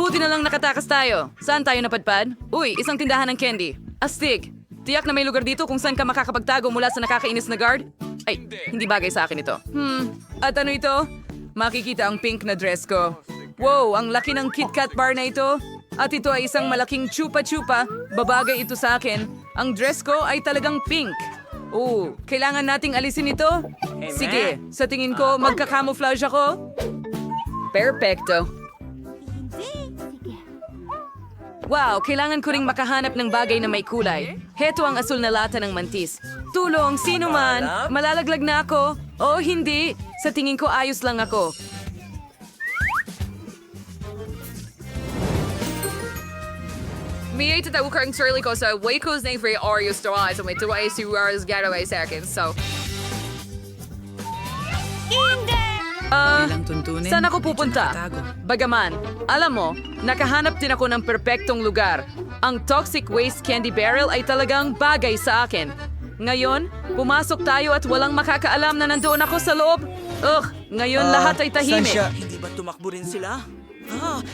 Buti na lang nakatakas tayo. Saan tayo napadpad? Uy, isang tindahan ng candy. Astig. Tiyak na may lugar dito kung saan ka makakapagtago mula sa nakakainis na guard? Ay, hindi bagay sa akin ito. At ano ito? Makikita ang pink na dress ko. Wow, ang laki ng KitKat bar na ito. At ito ay isang malaking chupa-chupa. Babagay ito sa akin. Ang dress ko ay talagang pink. Oh, kailangan nating alisin ito? Sige, sa tingin ko, magka-camouflage ako. Perfecto. Wow, kailangan ko ring makahanap ng bagay na may kulay. Heto ang asul na lata ng mantis. Tulong, sino man? Malalaglag na ako. Oh, hindi. Sa tingin ko, ayos lang ako. May itataw ko ang sarili ko sa Waco's name for Oreos to so may tuwa si Oreos getaway sa akin, so... Saan ako pupunta? Bagaman, alam mo, nakahanap din ako ng perpektong lugar. Ang toxic waste candy barrel ay talagang bagay sa akin. Ngayon, pumasok tayo at walang makakaalam na nandoon ako sa loob. Ngayon lahat ay tahimik. Hindi ba tumakbo rin sila?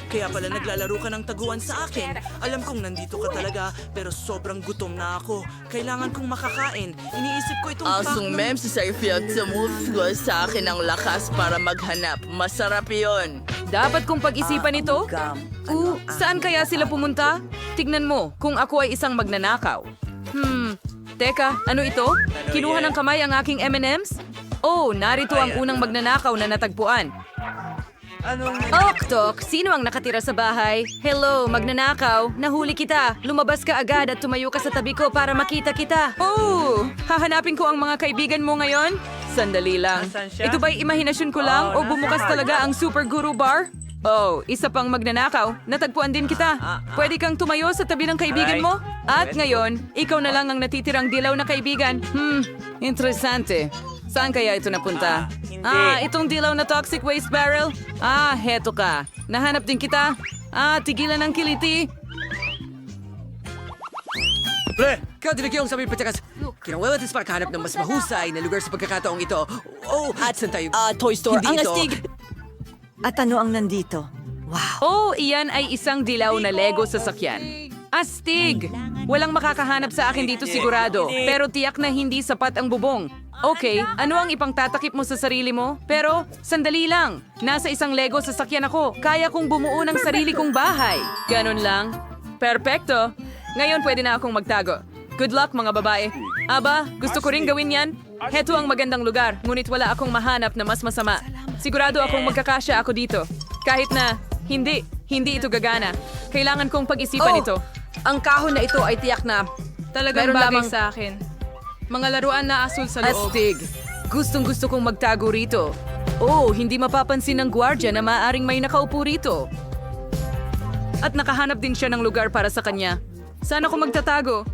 Kaya pala naglalaro ka ng taguan sa akin. Alam kong nandito ka talaga, pero sobrang gutom na ako. Kailangan kong makakain. Iniisip ko itong Asong mem si Seyfield sumufgo sa akin ang lakas para maghanap. Masarap yon. Dapat kong pag-isipan ito? Saan kaya sila pumunta? Tignan mo, kung ako ay isang magnanakaw. Teka, ano ito? Kinuha ng kamay ang aking M&M's? Oh, narito ang unang magnanakaw na natagpuan. Tok, sino ang nakatira sa bahay? Hello, magnanakaw. Nahuli kita. Lumabas ka agad at tumayo ka sa tabi ko para makita kita. Oh, hahanapin ko ang mga kaibigan mo ngayon? Sandali lang. Ito ba'y imahinasyon ko lang o bumukas talaga ang Super Guru Bar? Oh, isa pang magnanakaw. Natagpuan din kita. Pwede kang tumayo sa tabi ng kaibigan mo? At ngayon, ikaw na lang ang natitirang dilaw na kaibigan. Interesante. Saan kaya ito napunta? Itong dilaw na toxic waste barrel? Heto ka. Nahanap din kita. Tigilan ang kiliti. Pre, kadilagyan sa may patyakas. Kinawalatis para kahanap ng mas mahusay na lugar sa pagkakataong ito. At saan tayo? Toy Store. Hindi Ang ito. astig. At ano ang nandito? Wow. Iyan ay isang dilaw na Lego sasakyan. Astig! Walang makakahanap sa akin dito sigurado, pero tiyak na hindi sapat ang bubong. Okay, ano ang ipangtatakip mo sa sarili mo? Pero, sandali lang. Nasa isang Lego sasakyan ako. Kaya kong bumuo ng sarili kong bahay. Ganon lang. Perpekto. Ngayon pwede na akong magtago. Good luck mga babae. Aba, gusto ko ring gawin yan. Heto ang magandang lugar, ngunit wala akong mahanap na mas masama. Sigurado akong magkakasya ako dito. Kahit na, hindi ito gagana. Kailangan kong pag-isipan ito. Ang kahon na ito ay tiyak na Talagang meron bagay lamang sa akin. Mga laruan na asul sa loob. Astig. Gustong-gusto kong magtago rito. Hindi mapapansin ng gwardya na maaring may nakaupo rito. At nakahanap din siya ng lugar para sa kanya. Saan ako magtatago?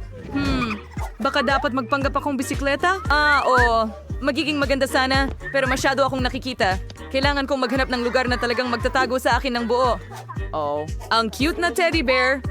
Baka dapat magpanggap akong bisikleta? Oo. Magiging maganda sana, pero masyado akong nakikita. Kailangan kong maghanap ng lugar na talagang magtatago sa akin ng buo. Ang cute na teddy bear.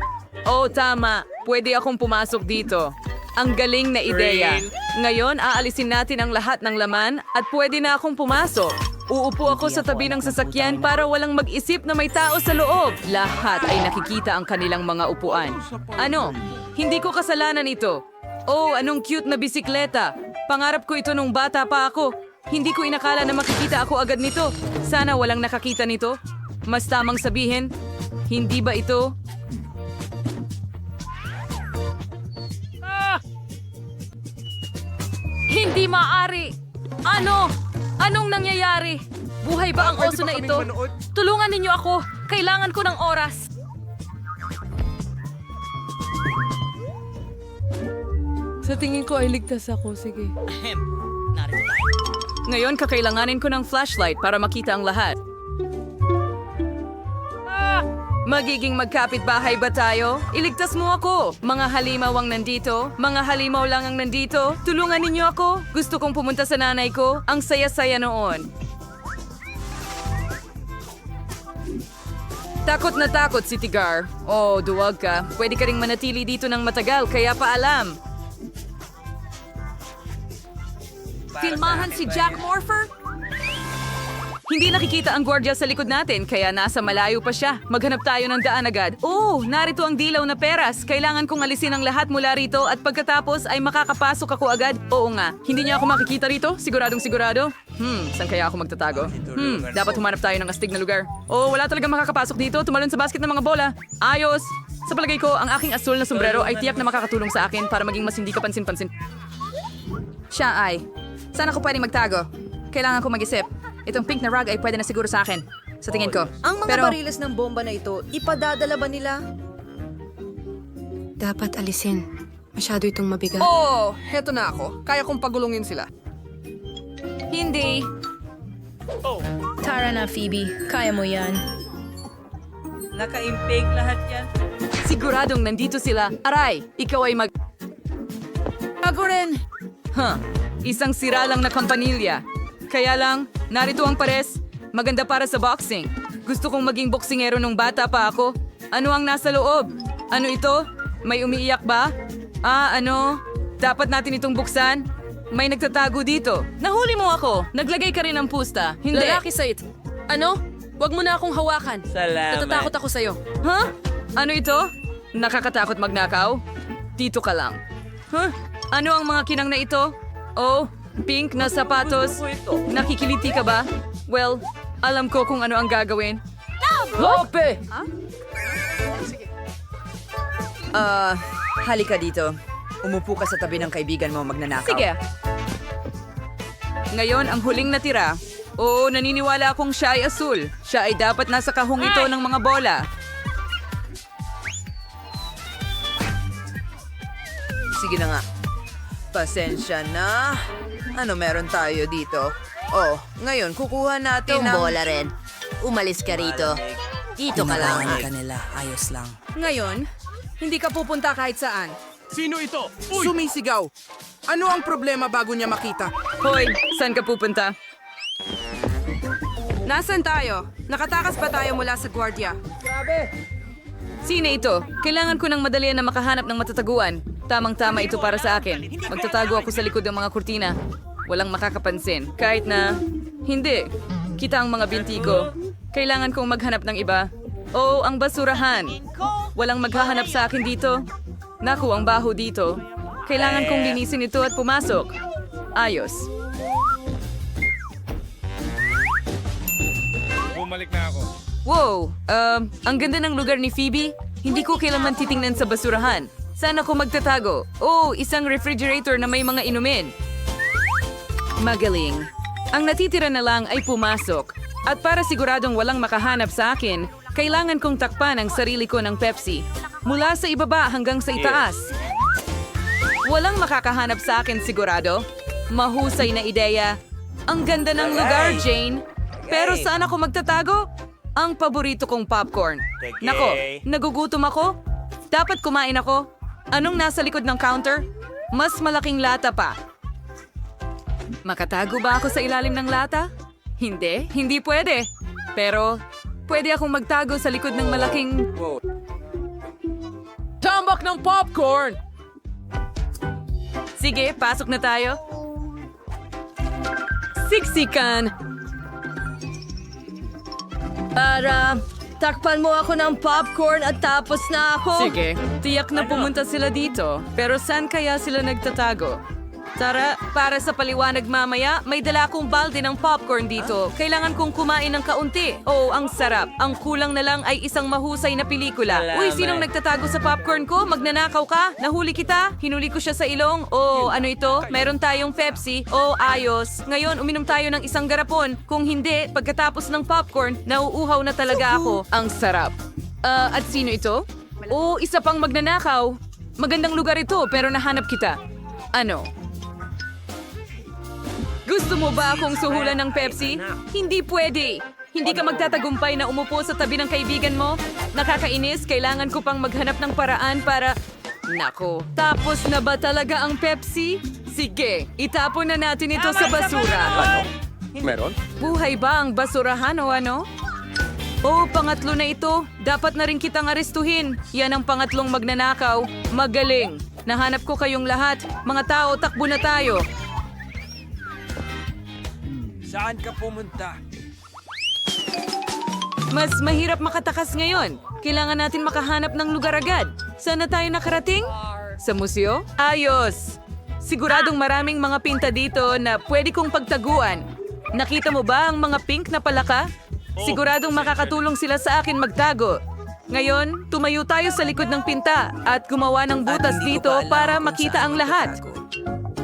Tama. Pwede akong pumasok dito. Ang galing na ideya. Ngayon, aalisin natin ang lahat ng laman at pwede na akong pumasok. Uupo ako sa tabi ng sasakyan para walang mag-isip na may tao sa loob. Lahat ay nakikita ang kanilang mga upuan. Ano? Hindi ko kasalanan ito. Anong cute na bisikleta. Pangarap ko ito nung bata pa ako. Hindi ko inakala na makikita ako agad nito. Sana walang nakakita nito. Mas tamang sabihin, hindi ba ito? Hindi maaari! Ano? Anong nangyayari? Buhay ba ang oso na ito? Tulungan ninyo ako! Kailangan ko ng oras! Sa tingin ko ay ligtas ako. Sige. Ngayon, kakailanganin ko ng flashlight para makita ang lahat. Magiging magkapit-bahay ba tayo? Iligtas mo ako! Mga halimaw ang nandito. Mga halimaw lang ang nandito. Tulungan ninyo ako. Gusto kong pumunta sa nanay ko. Ang saya-saya noon. Takot na takot si Tigar. Duwag ka. Pwede ka ring manatili dito ng matagal, kaya paalam. Filmahan si Jack Morpher? Hindi nakikita ang gwardiya sa likod natin, kaya nasa malayo pa siya. Maghanap tayo ng daan agad. Oh, narito ang dilaw na peras. Kailangan kong alisin ang lahat mula rito at pagkatapos ay makakapasok ako agad. Oo nga, hindi niya ako makikita rito? Siguradong sigurado? Saan kaya ako magtatago? Dapat humanap tayo ng astig na lugar. Oh, wala talagang makakapasok dito. Tumalon sa basket ng mga bola. Ayos! Sa palagay ko, ang aking asul na sombrero ay tiyak na makakatulong sa akin para maging mas hindi ka pansin-pansin. Siya ay. Saan ako pwedeng magtago? Kailangan ko mag-isip. Itong pink na rug ay pwede na siguro sa akin. Sa tingin ko. Ang mga Pero, bariles ng bomba na ito, ipadadala ba nila? Dapat alisin. Masyado itong mabigat. Oh, heto na ako. Kaya kong pagulungin sila. hindi. Tara na, Phoebe. Kaya mo yan. Nakaimpake lahat yan. Siguradong nandito sila. Aray, ikaw ay mag... Ako rin! Isang sira lang na kampanilya. Kaya lang, narito ang pares. Maganda para sa boxing. Gusto kong maging boksingero nung bata pa ako. Ano ang nasa loob? Ano ito? May umiiyak ba? Dapat natin itong buksan? May nagtatago dito. Nahuli mo ako. Naglagay ka rin ng pusta. Hindi. Lalaki sa it. Ano? Huwag mo na akong hawakan. Salamat. Natatakot ako sa'yo. Ha? Ano ito? Nakakatakot magnakaw? Dito ka lang. Ano ang mga kinang na ito? Oh, pink na sapatos. Nakikiliti ka ba? Well, alam ko kung ano ang gagawin. Lope! Halika dito. Umupo ka sa tabi ng kaibigan mo magnanakaw. Sige. Ngayon, ang huling natira. Oo, naniniwala akong siya ay asul. Siya ay dapat nasa kahong ito ng mga bola. Sige na nga. Pasensya na. Ano meron tayo dito? Oh, ngayon kukuha natin ng... bola rin. Umalis ka rito. Dito ka lang. Ngayon, hindi ka pupunta kahit saan. Sino ito? Sumisigaw. Ano ang problema bago niya makita? Hoy, saan ka pupunta? Nasaan tayo? Nakatakas ba tayo mula sa gwardiya? Sino ito? Kailangan ko ng madalian na makahanap ng matataguan. Tamang-tama ito para sa akin. Magtatago ako sa likod ng mga kurtina. Walang makakapansin. Kahit na... Hindi. Kita ang mga binti ko. Kailangan kong maghanap ng iba. Oh, ang basurahan. Walang maghahanap sa akin dito. Naku, ang baho dito. Kailangan kong linisin ito at pumasok. Ayos. Bumalik na ako. Wow, ang ganda ng lugar ni Phoebe. Hindi ko kailanman titingnan sa basurahan. Saan ako magtatago? Oh, isang refrigerator na may mga inumin. Magaling. Ang natitira na lang ay pumasok. At para siguradong walang makahanap sa akin, kailangan kong takpan ang sarili ko ng Pepsi. Mula sa ibaba hanggang sa itaas. Walang makakahanap sa akin sigurado. Mahusay na ideya. Ang ganda ng lugar, Jane. Pero saan ako magtatago? Ang paborito kong popcorn. Nako, nagugutom ako? Dapat kumain ako? Anong nasa likod ng counter? Mas malaking lata pa. Makatago ba ako sa ilalim ng lata? Hindi, hindi pwede. Pero, pwede akong magtago sa likod ng malaking... Tambak ng popcorn! Sige, pasok na tayo. Siksikan! Para, takpan mo ako ng popcorn at tapos na ako. Sige, tiyak na pumunta sila dito. Pero saan kaya sila nagtatago? Tara, para sa paliwanag mamaya, may dala akong balde ng popcorn dito. Kailangan kong kumain ng kaunti. Oh, ang sarap. Ang kulang na lang ay isang mahusay na pelikula. Uy, sinong nagtatago sa popcorn ko? Magnanakaw ka? Nahuli kita? Hinuli ko siya sa ilong? Oh, ano ito? Meron tayong Pepsi? Oh, ayos. Ngayon, uminom tayo ng isang garapon. Kung hindi, pagkatapos ng popcorn, nauuhaw na talaga ako. Ang sarap. At sino ito? Oh, isa pang magnanakaw. Magandang lugar ito, pero nahanap kita. Ano? Gusto mo ba akong suhulan ng Pepsi? Hindi pwede. Hindi ka magtatagumpay na umupo sa tabi ng kaibigan mo. Nakakainis, kailangan ko pang maghanap ng paraan para... Nako, tapos na ba talaga ang Pepsi? Sige, itapon na natin ito sa basura. Meron? Buhay ba ang basurahan o ano? Oh, pangatlo na ito. Dapat na rin kitang arestuhin. Yan ang pangatlong magnanakaw. Magaling. Nahanap ko kayong lahat. Mga tao, takbo na tayo. Saan ka pumunta? Mas mahirap makatakas ngayon. Kailangan natin makahanap ng lugar agad. Saan na tayo nakarating? Sa museo? Ayos! Siguradong maraming mga pinta dito na pwede kong pagtaguan. Nakita mo ba ang mga pink na palaka? Siguradong makakatulong sila sa akin magtago. Ngayon, tumayo tayo sa likod ng pinta at gumawa ng butas dito para makita ang lahat.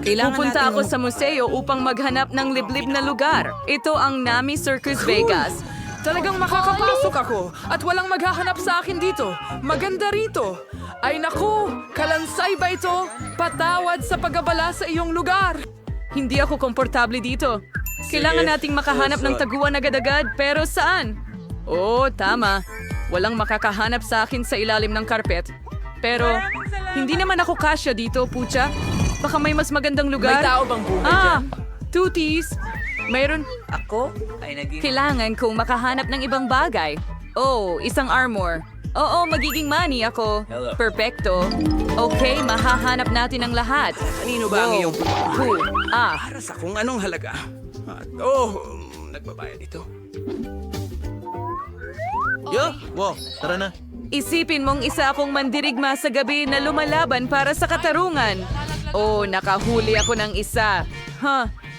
Pupunta ako sa museo upang maghanap ng liblib na lugar. Ito ang Nami Circus Vegas. Talagang makakapasok ako at walang maghahanap sa akin dito. Maganda rito. Ay naku, kalansay ba ito? Patawad sa pag-abala sa iyong lugar. Hindi ako komportable dito. Kailangan nating makahanap ng taguan agad-agad, pero saan? Oo, tama. Walang makakahanap sa akin sa ilalim ng karpet. Pero, hindi naman ako kasya dito, pucha. Baka may mas magandang lugar. May tao bang buhay dyan? Tooties. Mayroon. Ako ay naging... Kailangan kong makahanap ng ibang bagay. Oh, isang armor. Oo, magiging money ako. Perfecto. Okay, mahahanap natin ang lahat. Kanino ba ang Wow. iyong... Who? Para sa kung anong halaga. At nagbabayad ito. Tara na. Isipin mong isa akong mandirigma sa gabi na lumalaban para sa katarungan. Oh, nakahuli ako ng isa.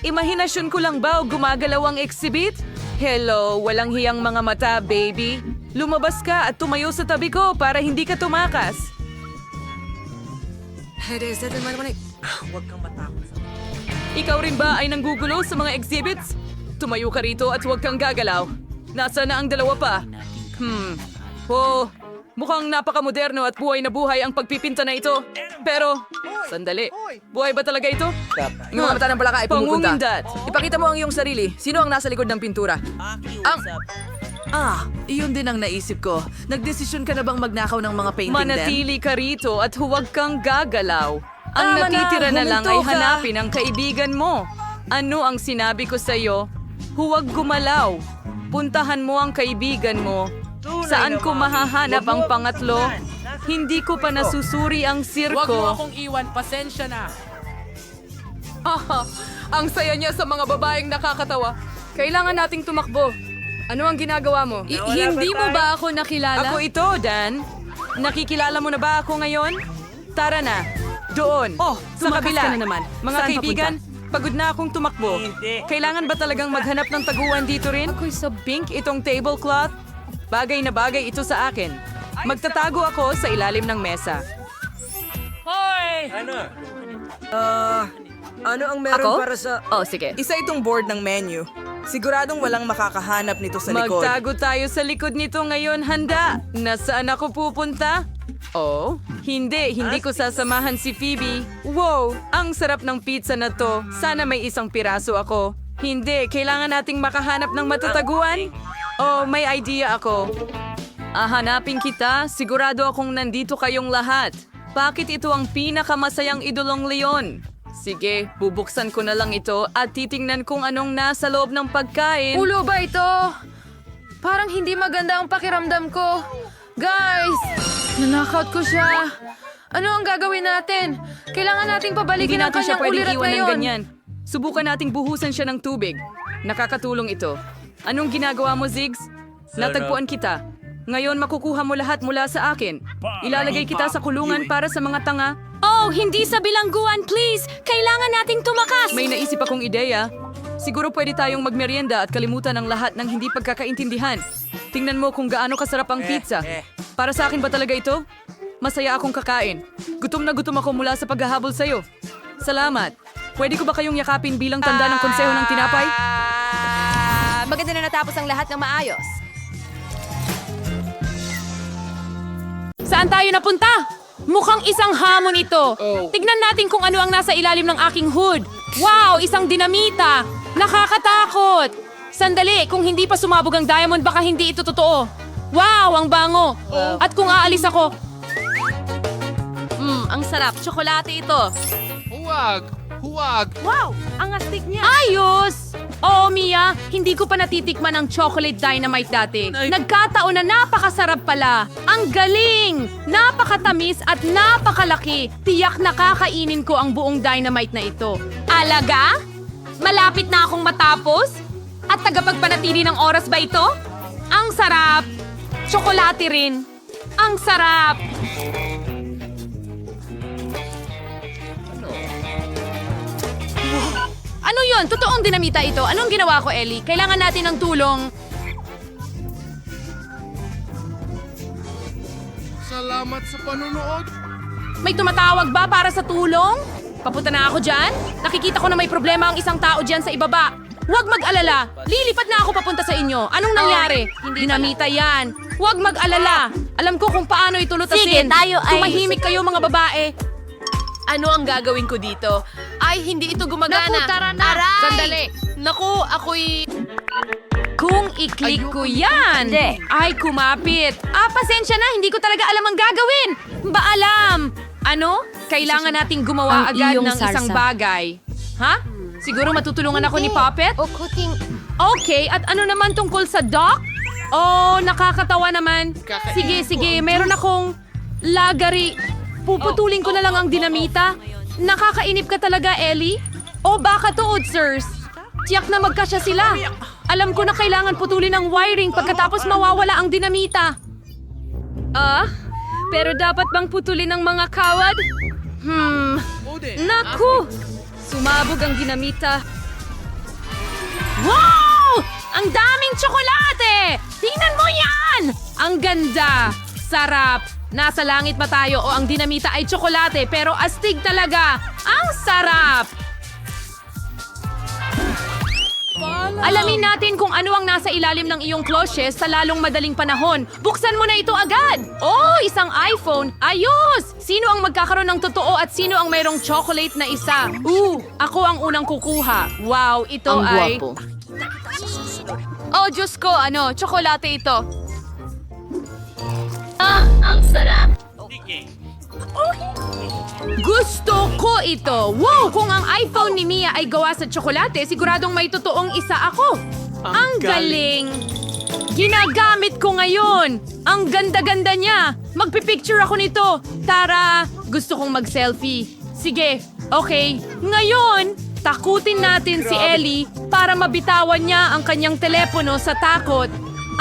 Imahinasyon ko lang ba o gumagalaw ang exhibit? Hello, walang hiyang mga mata, baby. Lumabas ka at tumayo sa tabi ko para hindi ka tumakas. Huwag kang matakot. Ikaw rin ba ay nanggugulo sa mga exhibits? Tumayo ka rito at huwag kang gagalaw. Nasaan na ang dalawa pa? Oh, mukhang napakamoderno at buhay na buhay ang pagpipinta na ito. Pero, sandali. Buhay ba talaga ito? Yung mga mata ng palaka ay pumupunta. Pangungindat. Ipakita mo ang iyong sarili. Sino ang nasa likod ng pintura? Iyon din ang naisip ko. Nagdesisyon ka na bang magnakaw ng mga painting din? Manatili ka rito at huwag kang gagalaw. Ang Tama na, natitira na lang ay huminto ka. hanapin ang kaibigan mo. Ano ang sinabi ko sa'yo? Huwag gumalaw. Puntahan mo ang kaibigan mo. Saan ko mahahanap ang pangatlo? Hindi ko pa nasusuri ang Huwag mo sirko. akong iwan, pasensya na. Ang saya niya sa mga babaeng nakakatawa. Kailangan nating tumakbo. Ano ang ginagawa mo? Hindi mo ba ako nakilala? Ako ito, Dan. Nakikilala mo na ba ako ngayon? Tara na. Doon. Sa tumakas kabila. ka na naman. Mga Saan kaibigan, pagod na akong tumakbo. Kailangan ba talagang maghanap ng taguan dito rin? Ako'y sa pink itong tablecloth. Bagay na bagay ito sa akin. Magtatago ako sa ilalim ng mesa. Ano ang meron Ako? para sa... Oh, sige. Isa itong board ng menu. Siguradong walang makakahanap nito sa likod. Magtago tayo sa likod nito ngayon, handa. Nasaan ako pupunta? Oh, hindi ko sasamahan si Phoebe. Wow, ang sarap ng pizza na to. Sana may isang piraso ako. Hindi, kailangan nating makahanap ng matataguan. Oh, may idea ako. Hanapin kita, sigurado akong nandito kayong lahat. Bakit ito ang pinakamasayang idolong leon? Sige, bubuksan ko na lang ito at titingnan kung anong nasa loob ng pagkain. Ulo ba ito? Parang hindi maganda ang pakiramdam ko. Guys! Nanakaut ko siya. Ano ang gagawin natin? Kailangan nating Hindi pabalikin ang natin siya kanyang pwedeng ulirat iwan ng ngayon. ganyan. Subukan nating buhusan siya ng tubig. Nakakatulong ito. Anong ginagawa mo, Ziggs? Natagpuan kita. Ngayon makukuha mo lahat mula sa akin. Ilalagay kita sa kulungan para sa mga tanga. Oh, hindi sa bilangguan, please! Kailangan nating tumakas! May naisip akong ideya. Siguro pwede tayong magmerienda at kalimutan ang lahat ng hindi pagkakaintindihan. Tingnan mo kung gaano kasarap ang pizza. Para sa akin ba talaga ito? Masaya akong kakain. Gutom na gutom ako mula sa paghahabol sa'yo. Salamat. Pwede ko ba kayong yakapin bilang tanda ng konseho ng tinapay? Maganda na natapos ang lahat ng maayos. Saan tayo napunta? Mukhang isang hamon ito. Tignan natin kung ano ang nasa ilalim ng aking hood. Wow, isang dinamita. Nakakatakot. Sandali, kung hindi pa sumabog ang diamond, baka hindi ito totoo. Wow, ang bango. At kung aalis ako, Ang sarap. Tsokolate ito. Huwag! Wow! Ang astig niya. ayos! Oo, Mia, hindi ko pa natitikman ang chocolate dynamite dati. Nagkataon na napakasarap pala. Ang galing! Napakatamis at napakalaki. Tiyak na kakainin ko ang buong dynamite na ito. Alaga? Malapit na akong matapos? At tagapagpanatili ng oras ba ito? Ang sarap! Tsokolate rin. Ang sarap! Ano yun? Totoong dinamita ito. Anong ginawa ko, Ellie? Kailangan natin ng tulong. Salamat sa panunood. May tumatawag ba para sa tulong? Papunta na ako dyan? Nakikita ko na may problema ang isang tao dyan sa ibaba. Huwag mag-alala. Lilipat na ako papunta sa inyo. Anong nangyari? Dinamita yan. Huwag mag-alala. Alam ko kung paano ito lutasin. Sige, tayo ay- Tumahimik kayo mga babae. Ano ang gagawin ko dito? Ay, hindi ito gumagana. Naku, tara na. Aray! Sandali. Naku, ako'y... Kung i-click ko yan, Hindi. ay kumapit. Pasensya na, hindi ko talaga alam ang gagawin. Alam. Ano? Kailangan nating gumawa Ang agad iyong ng isang sarsa. bagay. Ha? Siguro matutulungan ako ni Puppet? Okay, at ano naman tungkol sa dock? Oh, nakakatawa naman. Sige, meron akong lagari. Puputulin ko na lang ang dinamita. Nakakainip ka talaga, Ellie. O baka tuod, sirs. Tiyak na magkasya sila. Alam ko na kailangan putulin ang wiring pagkatapos mawawala ang dinamita. Pero dapat bang putulin ang mga kawad? Naku! Sumabog ang dinamita. Wow! Ang daming tsokolate! Tingnan mo yan! Ang ganda! Sarap! Nasa langit ba tayo o ang dinamita ay tsokolate pero astig talaga? Ang sarap! Alamin natin kung ano ang nasa ilalim ng iyong kloshes sa lalong madaling panahon. Buksan mo na ito agad! Oh, isang iPhone! Ayos! Sino ang magkakaroon ng totoo at sino ang mayroong chocolate na isa? Ako ang unang kukuha. Wow, ito ay... Oh, Diyos ko, tsokolate ito. Gusto ko ito! Wow! Kung ang iPhone ni Mia ay gawa sa tsokolate, siguradong may totoong isa ako. Ang galing! Ginagamit ko ngayon! Ang ganda-ganda niya! Magpipicture ako nito! Tara! Gusto kong mag-selfie. Sige, okay. Ngayon, takutin natin si Ellie para mabitawan niya ang kanyang telepono sa takot.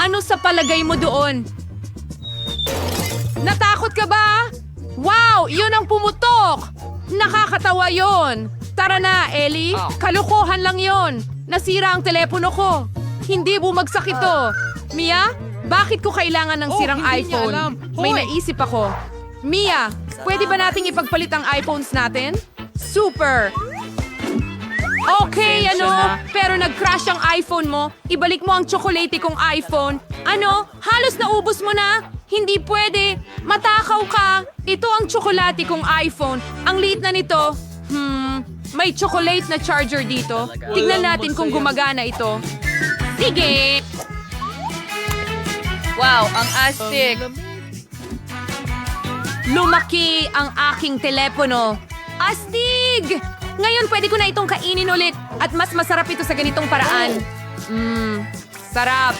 Ano sa palagay mo doon? Natakot ka ba? Wow! Yun ang pumutok! Nakakatawa yon. Tara na, Ellie. Kalokohan lang yon. Nasira ang telepono ko. Hindi bumagsak ito. Mia, bakit ko kailangan ng sirang iPhone? May naisip ako. Mia, pwede ba nating ipagpalit ang iPhones natin? Super! Okay, pero nag-crash ang iPhone mo. Ibalik mo ang tsokolate kong iPhone. Halos naubos mo na? Hindi pwede. Matakaw ka. Ito ang tsokolate kong iPhone. Ang liit na nito. May chocolate na charger dito. Tignan natin kung gumagana ito. Sige! Wow, ang astig. Lumaki ang aking telepono. Astig! Ngayon pwede ko na itong kainin ulit at mas masarap ito sa ganitong paraan. Sarap.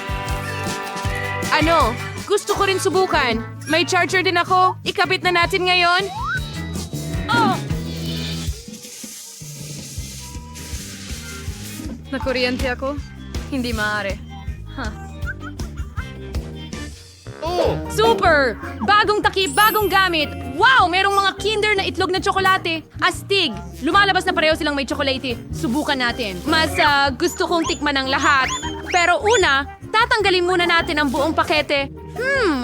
Gusto ko rin subukan. May charger din ako. Ikabit na natin ngayon. Nakuryente ako? Hindi maaari. Super! Bagong takip, bagong gamit. Wow! Merong mga Kinder na itlog na tsokolate. Astig! Lumalabas na pareho silang may tsokolate. Subukan natin. Mas gusto kong tikman ang lahat. Pero una, tatanggalin muna natin ang buong pakete.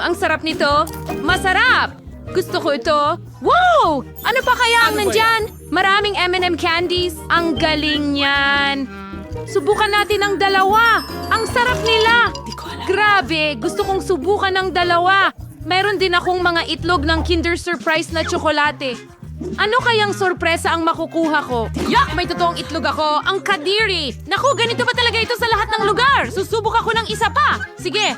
Ang sarap nito. Masarap! Gusto ko ito. Wow! Ano pa kaya ang nandyan? Maraming M&M candies. Ang galing niyan. Subukan natin ang dalawa. Ang sarap nila. Grabe, gusto kong subukan ng dalawa. Meron din akong mga itlog ng Kinder Surprise na tsokolate. Ano kayang sorpresa ang makukuha ko? Yak! May totoong itlog ako. Ang kadiri! Naku, ganito ba talaga ito sa lahat ng lugar? Susubok ako ng isa pa. Sige.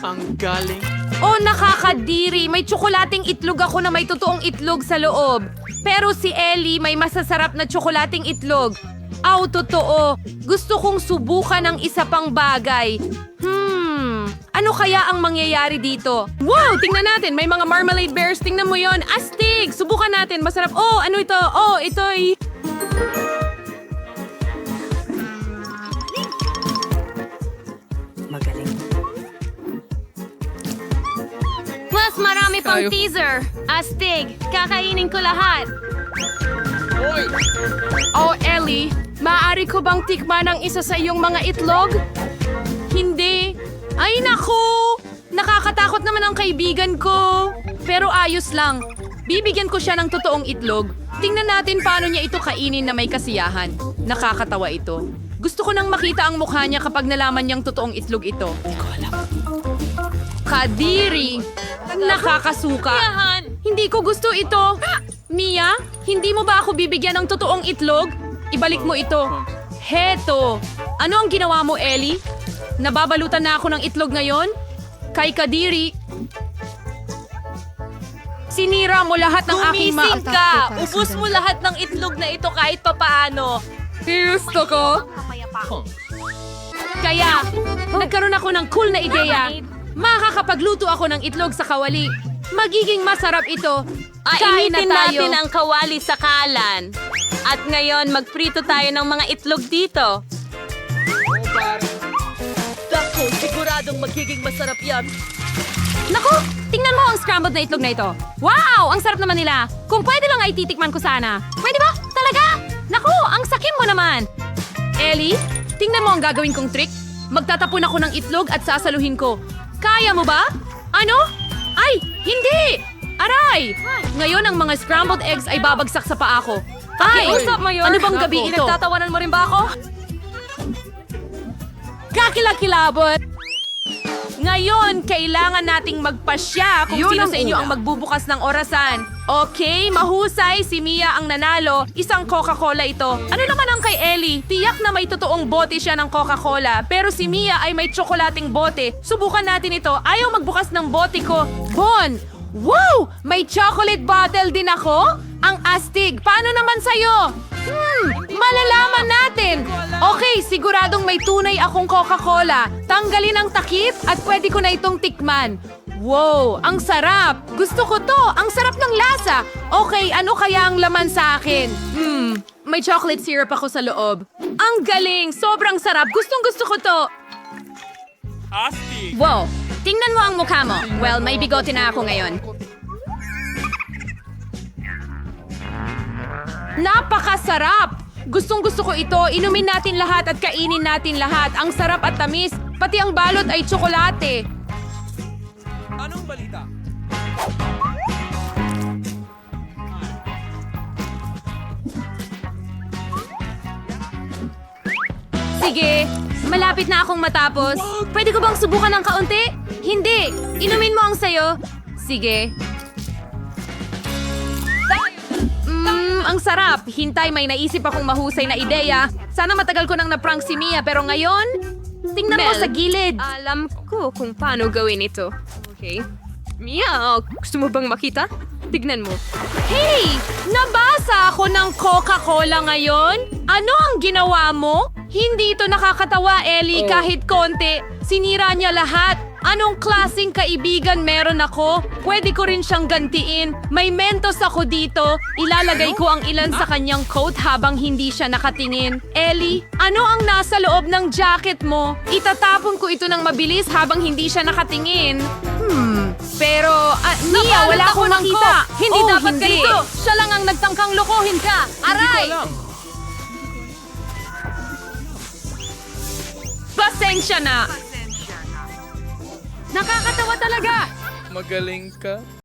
Ang galing. Oh, nakakadiri. May tsokolating itlog ako na may totoong itlog sa loob. Pero si Ellie may masasarap na tsokolating itlog. Totoo. Gusto kong subukan ng isa pang bagay. Ano kaya ang mangyayari dito? Wow! Tingnan natin. May mga marmalade bears. Tingnan mo yon. Astig! Subukan natin. Masarap. Oh, ano ito? Oh, ito'y... Mas marami pang teaser. Astig, kakainin ko lahat. Oh, Ellie, maaari ko bang tikman ang isa sa iyong mga itlog? Hindi. Ay naku! Nakakatakot naman ang kaibigan ko. Pero ayos lang. Bibigyan ko siya ng totoong itlog. Tingnan natin paano niya ito kainin na may kasiyahan. Nakakatawa ito. Gusto ko nang makita ang mukha niya kapag nalaman niyang totoong itlog ito. Kadiri! Nakakasuka. Hindi ko gusto ito. Mia, hindi mo ba ako bibigyan ng totoong itlog? Ibalik mo ito. Heto. Ano ang ginawa mo, Ellie? Nababalutan na ako ng itlog ngayon? Kay Kadiri. Sinira mo lahat ng aking Gumising ka! Ubus mo lahat ng itlog na ito kahit papaano. Gusto ko. Kaya, nagkaroon ako ng cool na ideya. Makakapagluto ako ng itlog sa kawali. Magiging masarap ito. Kain na tayo. natin ang kawali sa kalan. At ngayon, magprito tayo ng mga itlog dito. Dako, siguradong magiging masarap yan. Naku, tingnan mo ang scrambled na itlog na ito. Wow, ang sarap naman nila. Kung pwede lang ay titikman ko sana. Pwede ba? Talaga? Naku, ang sakim mo naman. Ellie, tingnan mo ang gagawin kong trick. Magtatapon ako ng itlog at sasaluhin ko. Kaya mo ba? Ano? Ay, hindi! Aray! Ngayon ang mga scrambled eggs ay babagsak sa paa ko. Ay, ano bang gabi ito? Nagtatawanan mo rin ba ako? Kakilakilabot! Ngayon, kailangan nating magpasya kung Yun sino ang sa inyo una. ang magbubukas ng orasan. Okay, mahusay, si Mia ang nanalo. Isang Coca-Cola ito. Ano naman ang kay Ellie? Tiyak na may totoong bote siya ng Coca-Cola. Pero si Mia ay may tsokolating bote. Subukan natin ito. Ayaw magbukas ng bote ko. Bon! Wow! May chocolate bottle din ako? Ang astig. Paano naman sa'yo? Malalaman natin. Okay, siguradong may tunay akong Coca-Cola. Tanggalin ang takip at pwede ko na itong tikman. Wow, ang sarap. Gusto ko to. Ang sarap ng lasa. Okay, ano kaya ang laman sa akin? May chocolate syrup ako sa loob. Ang galing. Sobrang sarap. Gustong gusto ko to. Wow, tingnan mo ang mukha mo. Well, may bigote na ako ngayon. Napakasarap! Gustong-gusto ko ito. Inumin natin lahat at kainin natin lahat. Ang sarap at tamis. Pati ang balot ay tsokolate. Anong balita? Sige, malapit na akong matapos. Pwede ko bang subukan ng kaunti? Hindi. Inumin mo ang sayo. Sige. Ang sarap. Hintay, may naisip akong mahusay na ideya. Sana matagal ko nang na-prank si Mia, pero ngayon, tingnan mo sa gilid. Alam ko kung paano gawin ito. Okay. Mia, gusto mo bang makita? Tignan mo. Hey! Nabasa ako ng Coca-Cola ngayon? Ano ang ginawa mo? Hindi ito nakakatawa, Ellie, kahit konti. Sinira niya lahat. Anong klaseng kaibigan meron ako? Pwede ko rin siyang gantiin. May Mentos ako dito. Ilalagay ko ang ilan sa kanyang coat habang hindi siya nakatingin. Ellie, ano ang nasa loob ng jacket mo? Itatapon ko ito ng mabilis habang hindi siya nakatingin. Pero, Mia, wala akong makita. Hindi dapat ganito. Siya lang ang nagtangkang lokohin ka. Aray! Pasensya na. Nakakatawa talaga. Magaling ka.